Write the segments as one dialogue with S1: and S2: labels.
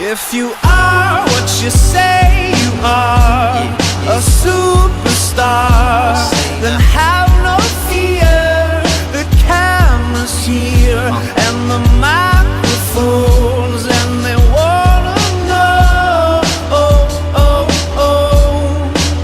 S1: If you are what you say you are, a superstar, then have no fear. The camera's here and the microphones, and they wanna know,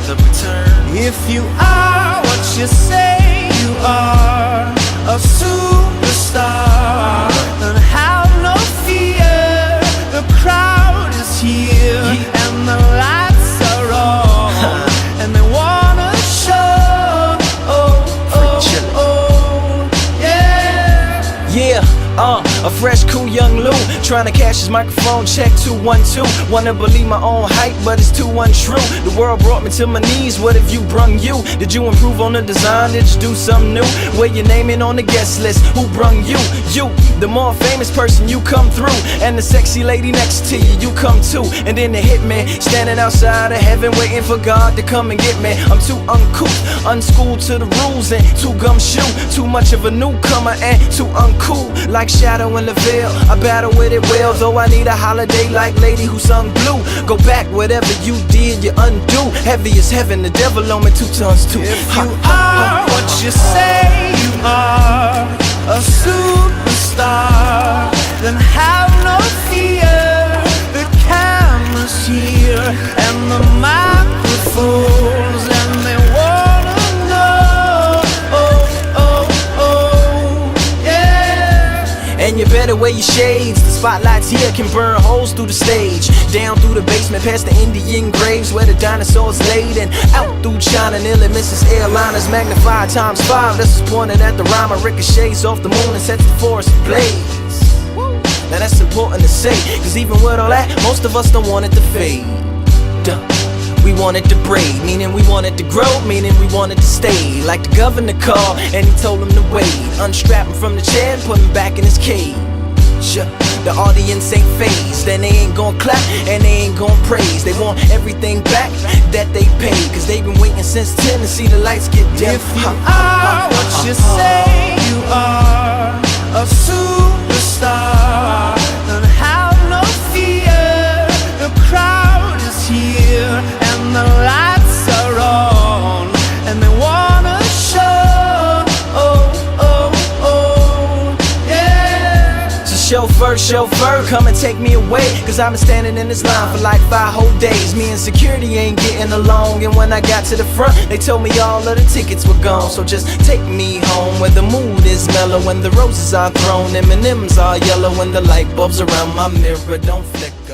S1: the return. If you are what you say you are, a superstar, then have no fear. The crowd is here and the lights are on, and they wanna show, yeah. A fresh, cool young Lou, trying to cash his microphone check 212. Wanna believe my own hype, but it's too untrue. The world brought me to my knees, what have you brung you? Did you improve on the design, did you do something new? Where your name in on the guest list, who brung you? You, the more famous person, you come through. And the sexy lady next to you come too. And then the hitman, standing outside of heaven, waiting for God to come and get me. I'm too uncouth, unschooled to the rules, and too gumshoe. Too much of a newcomer and too uncool, like Shadow in the Veil. I battle with it well, though I need a holiday like Lady who sung Blue. Go back, whatever you did, you undo. Heavy as heaven, the devil on me 2 tons too. If you are what you say you are, a superstar, then have no fear. The camera's here and the microphones, and they wanna know, yeah.
S2: And you better wear your shades, the spotlights here can burn holes through the stage. Down through the basement, past the Indian graves where the dinosaurs laid, and out through China, nearly misses airliners, magnified ×5. This is pointed at the rhyme, ricochets off the moon and sets the forest ablaze. Now that's important to say, cause even with all that, most of us don't want it to fade. We want it to braid, meaning we want it to grow, meaning we want it to stay. Like the governor called and he told him to wait. Unstrap him from the chair and put him back in his cage. The audience ain't phased, and they ain't gon' clap and they ain't gon' praise. They want everything back that they paid, cause they've been waiting since 10 to see the lights get dim.
S1: If you are what you say you are, a superstar, then have no fear. The crowd is here and the lights are on, and they wanna show, yeah.
S2: So chauffeur, come and take me away, cause I've been standing in this line for like 5 whole days. Me and security ain't getting along, and when I got to the front, they told me all of the tickets were gone. So just take me home where the mood is mellow, when the roses are thrown, M&M's are yellow, when the light bulbs around my mirror don't flicker.